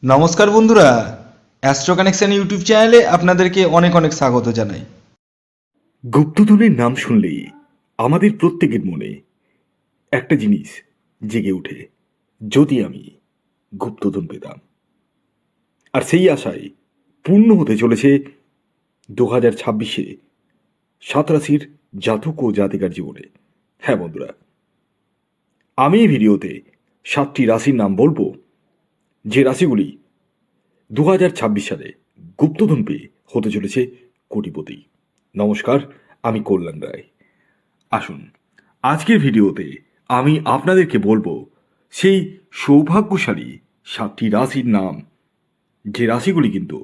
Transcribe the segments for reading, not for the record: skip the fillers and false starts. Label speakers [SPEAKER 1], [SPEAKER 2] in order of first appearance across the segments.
[SPEAKER 1] নমস্কার বন্ধুরা, astro connection YouTube চ্যানেলে আপনাদেরকে অনেক অনেক স্বাগত জানাই।
[SPEAKER 2] গুপ্তধনের নাম শুনলেই আমাদের প্রত্যেকের মনে একটা জিনিস জেগে ওঠে, যদি আমি গুপ্তধন পেতাম। আর সেই আশায় পূর্ণ হতে চলেছে 2026-এ 7 রাশির জাতক ও জাতিকার জীবনে। হ্যাঁ বন্ধুরা, আমি এই ভিডিওতে 7টি রাশির নাম বলবো, যে রাশিগুলি 2026 সালে গুপ্তধন পেয়ে হতে চলেছে কোটিপতি। নমস্কার, আমি কল্যাণ রায়। আসুন, আজকের ভিডিওতে আমি আপনাদেরকে বলবো সেই সৌভাগ্যশালী 7টি রাশির নাম, যে রাশিগুলি কিন্তু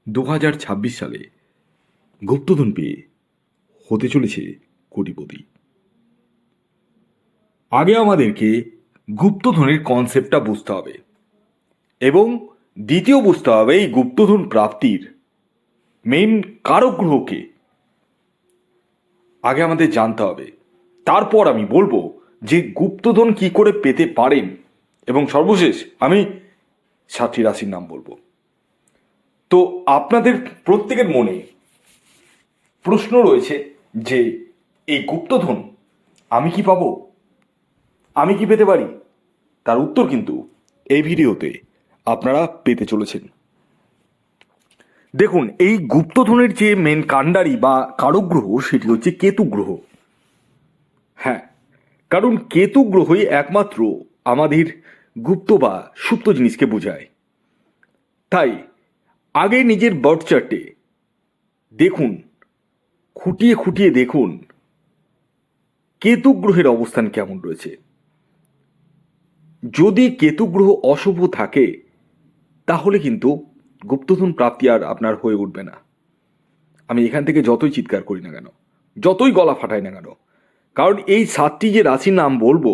[SPEAKER 2] 2026 সালে গুপ্তধন পেয়ে হতে চলেছে কোটিপতি। আগে আমাদেরকে গুপ্তধনের কনসেপ্টটা বুঝতে হবে, এবং দ্বিতীয় বুঝতে হবে এই গুপ্তধন প্রাপ্তির মেইন কারক গ্রহকে আগে আমাদের জানতে হবে। তারপর আমি বলবো যে গুপ্তধন কি করে পেতে পারেন, এবং সর্বশেষ আমি 7টি রাশির নাম বলবো। তো আপনাদের প্রত্যেকের মনে প্রশ্ন রয়েছে যে এই গুপ্তধন আমি কি পাবো, আমি কি পেতে পারি? তার উত্তর কিন্তু এই ভিডিওতে আপনারা পেতে চলেছেন। দেখুন, এই গুপ্তধনের যে মেন কাণ্ডারি বা কারক গ্রহ সেটি হচ্ছে কেতু গ্রহ। হ্যাঁ, কারণ কেতু গ্রহই একমাত্র আমাদের গুপ্ত বা সুপ্ত জিনিসকে বোঝায়। তাই আগে নিজের বার্থ চার্টে দেখুন, খুঁটিয়ে খুঁটিয়ে দেখুন কেতু গ্রহের অবস্থান কেমন রয়েছে। যদি কেতু গ্রহ অশুভ থাকে তাহলে কিন্তু গুপ্তধন প্রাপ্তি আর আপনার হয়ে উঠবে না। আমি এখান থেকে যতই চিৎকার করি না কেন, যতই গলা ফাটাই না কেন, কারণ এই 7টি যে রাশির নাম বলবো,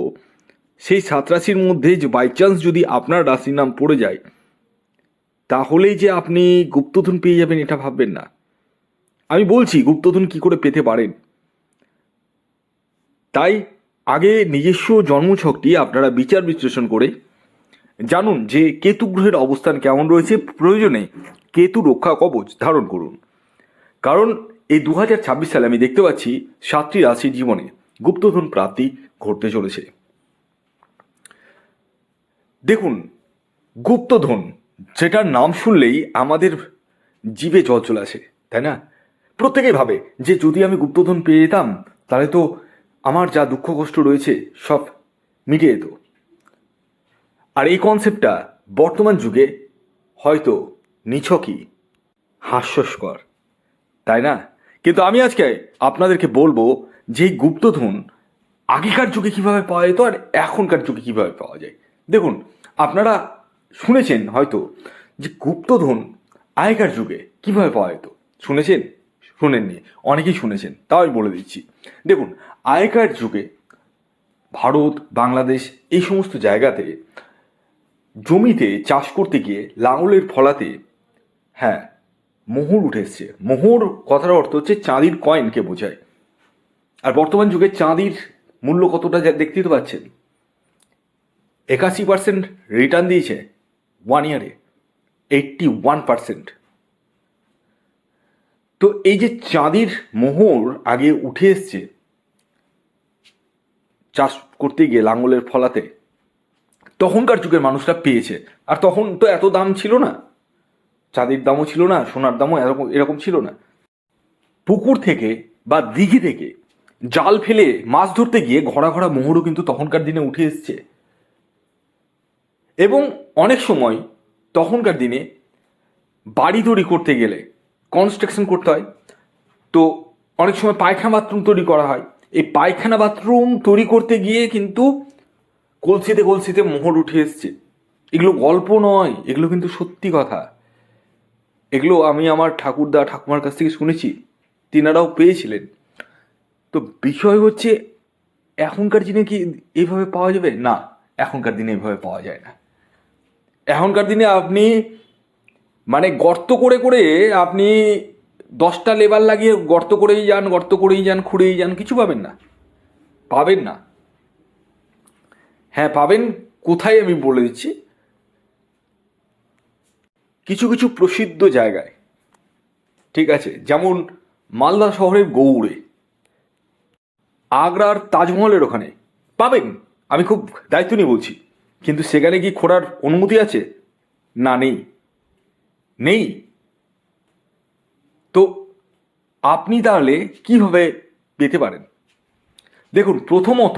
[SPEAKER 2] সেই 7 রাশির মধ্যে যে বাই চান্স যদি আপনার রাশির নাম পড়ে যায়, তাহলেই যে আপনি গুপ্তধন পেয়ে যাবেন এটা ভাববেন না। আমি বলছি গুপ্তধন কি করে পেতে পারেন। তাই আগে নিজস্ব জন্মছকটি আপনারা বিচার বিশ্লেষণ করে জানুন যে কেতু গ্রহের অবস্থান কেমন রয়েছে। প্রয়োজনে কেতু রক্ষা কবচ ধারণ করুন, কারণ এই 2026 সালে আমি দেখতে পাচ্ছি 7টি রাশির জীবনে গুপ্তধন প্রাপ্তি ঘটতে চলেছে। দেখুন, গুপ্তধন যেটার নাম শুনলেই আমাদের জিভে জল চলে আসে, তাই না? প্রত্যেকেই ভাবে যে যদি আমি গুপ্তধন পেয়ে যেতাম তাহলে তো আমার যা দুঃখ কষ্ট রয়েছে সব মিটে যেত। আর এই কনসেপ্টটা বর্তমান যুগে হয়তো নিছকই হাস্যস্কর, তাই না? কিন্তু আমি আজকে আপনাদেরকে বলবো যে গুপ্তধন আগেকার যুগে কিভাবে পাওয়া যেত আর এখনকার যুগে কিভাবে পাওয়া যায়। দেখুন, আপনারা শুনেছেন হয়তো যে গুপ্তধন আগেকার যুগে কিভাবে পাওয়া যেত। শুনেছেন? শুনেননি? অনেকেই শুনেছেন, তাও আমি বলে দিচ্ছি। দেখুন, আগেকার যুগে ভারত, বাংলাদেশ এই সমস্ত জায়গাতে জমিতে চাষ করতে গিয়ে লাঙলের ফলাতে, হ্যাঁ, মোহর উঠে এসছে। মোহর কথার অর্থ হচ্ছে চাঁদির কয়েনকে বোঝায়। আর বর্তমান যুগে চাঁদির মূল্য কতটা দেখতেই তো পাচ্ছেন। 81% রিটার্ন দিয়েছে 1 ইয়ারে, 81%। তো এই যে চাঁদির মোহর আগে উঠে এসছে চাষ করতে গিয়ে লাঙলের ফলাতে, তখনকার যুগের মানুষরা পেয়েছে। আর তখন তো এত দাম ছিল না, চাঁদির দামও ছিল না, সোনার দামও এরকম এরকম ছিল না। পুকুর থেকে বা দিঘি থেকে জাল ফেলে মাছ ধরতে গিয়ে ঘড়া ঘড়া মোহরও কিন্তু তখনকার দিনে উঠে এসছে। এবং অনেক সময় তখনকার দিনে বাড়ি তৈরি করতে গেলে কনস্ট্রাকশন করতে হয়, তো অনেক সময় পায়খানা বাথরুম তৈরি করা হয়। এই পায়খানা বাথরুম তৈরি করতে গিয়ে কিন্তু কলসিতে কলসিতে মোহর উঠে এসছে। এগুলো গল্প নয়, এগুলো কিন্তু সত্যি কথা। এগুলো আমি আমার ঠাকুরদা ঠাকুমার কাছ থেকে শুনেছি, তিনারাও পেয়েছিলেন। তো বিষয় হচ্ছে, এখনকার দিনে কি এইভাবে পাওয়া যাবে? না, এখনকার দিনে এইভাবে পাওয়া যায় না। এখনকার দিনে আপনি মানে গর্ত করে করে আপনি 10টা লেবার লাগিয়ে গর্ত করেই যান, গর্ত করেই যান, খুঁড়েই যান, কিছু পাবেন না, পাবেন না। হ্যাঁ পাবেন, কোথায় আমি বলে দিচ্ছি। কিছু কিছু প্রসিদ্ধ জায়গায়, ঠিক আছে, যেমন মালদা শহরের গৌড়ে, আগ্রার তাজমহলের ওখানে পাবেন, আমি খুব দায়িত্ব নিয়ে বলছি। কিন্তু সেখানে কি ঘোরার অনুমতি আছে? না, নেই, নেই। তো আপনি তাহলে কিভাবে পেতে পারেন? দেখুন, প্রথমত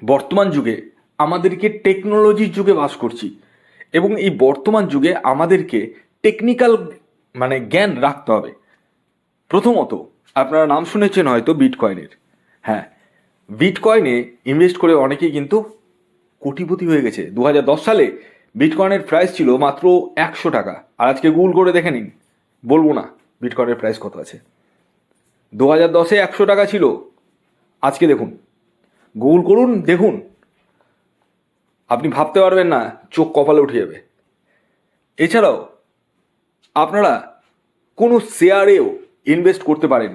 [SPEAKER 2] বর্তমান যুগে আমাদেরকে টেকনোলজির যুগে বাস করছি, এবং এই বর্তমান যুগে আমাদেরকে টেকনিক্যাল জ্ঞান রাখতে হবে। প্রথমত, আপনারা নাম শুনেছেন হয়তো বিটকয়েনের। হ্যাঁ, বিটকয়েনে ইনভেস্ট করে অনেকেই কিন্তু কোটিপতি হয়ে গেছে। 2010 সালে বিটকয়েনের প্রাইস ছিল মাত্র 100 টাকা। আর আজকে গুগল করে দেখে নিন, বলবো না বিটকয়েনের প্রাইস কত আছে। 2010-এ 100 টাকা ছিল, আজকে দেখুন, গুগল করুন, দেখুন, আপনি ভাবতে পারবেন না, চোখ কপালে উঠে যাবে। এছাড়াও আপনারা কোনো শেয়ারেও ইনভেস্ট করতে পারেন।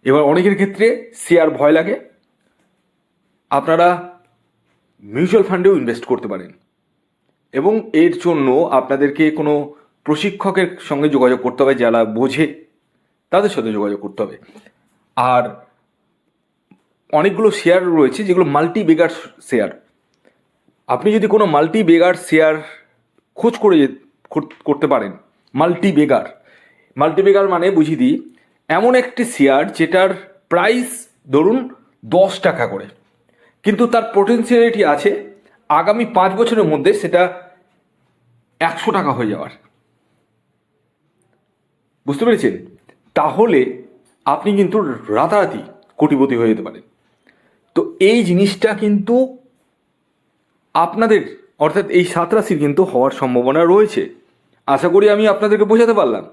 [SPEAKER 2] এবার অনেকের ক্ষেত্রে শেয়ার ভয় লাগে, আপনারা মিউচুয়াল ফান্ডেও ইনভেস্ট করতে পারেন, এবং এর জন্য আপনাদেরকে কোনো প্রশিক্ষকের সঙ্গে যোগাযোগ করতে হবে, যারা বোঝে তাদের সাথে যোগাযোগ করতে হবে। আর অনেকগুলো শেয়ার রয়েছে যেগুলো মাল্টি বেগার শেয়ার। আপনি যদি কোনো মাল্টি বেগার শেয়ার খোঁজ করতে পারেন, মাল্টি বেগার মানে বুঝিয়ে দিই, এমন একটি শেয়ার যেটার প্রাইস ধরুন 10 টাকা করে, কিন্তু তার পোটেন্সিয়ালিটি আছে আগামী 5 বছরের মধ্যে সেটা 100 টাকা হয়ে যাওয়ার। বুঝতে পেরেছেন? তাহলে আপনি কিন্তু রাতারাতি কোটিপতি হয়ে যেতে পারেন। তো এই জিনিসটা কিন্তু আপনাদের, অর্থাৎ এই 7 রাশির কিন্তু হওয়ার সম্ভাবনা রয়েছে। আশা করি আমি আপনাদেরকে বোঝাতে পারলাম।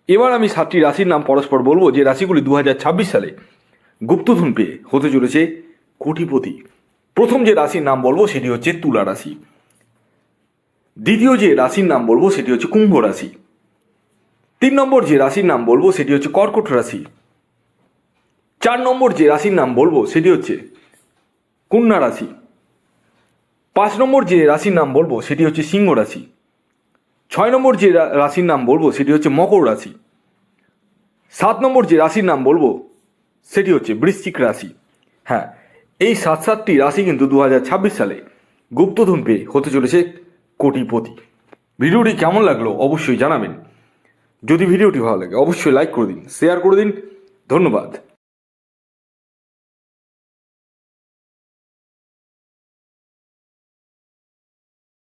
[SPEAKER 2] এবার আমি 7টি রাশির নাম পরস্পর বলবো, যে রাশিগুলি 2026 সালে গুপ্তধন পেয়ে হতে চলেছে কোটিপতি। প্রথম যে রাশির নাম বলবো সেটি হচ্ছে তুলা রাশি। দ্বিতীয় যে রাশির নাম বলবো সেটি হচ্ছে কুম্ভ রাশি। 3 নম্বর যে রাশির নাম বলবো সেটি হচ্ছে কর্কট রাশি। 4 নম্বর যে রাশির নাম বলবো সেটি হচ্ছে কন্যা রাশি। 5 নম্বর যে রাশির নাম বলবো সেটি হচ্ছে সিংহ রাশি। 6 নম্বর যে রাশির নাম বলবো সেটি হচ্ছে মকর রাশি। 7 নম্বর যে রাশির নাম বলবো সেটি হচ্ছে বৃশ্চিক রাশি। হ্যাঁ, এই 7টি রাশি কিন্তু 2026 সালে গুপ্তধন পেয়ে হতে চলেছে কোটিপতি। ভিডিওটি কেমন লাগলো অবশ্যই জানাবেন। যদি ভিডিওটি ভালো লাগে অবশ্যই লাইক করে দিন, শেয়ার করে দিন। ধন্যবাদ।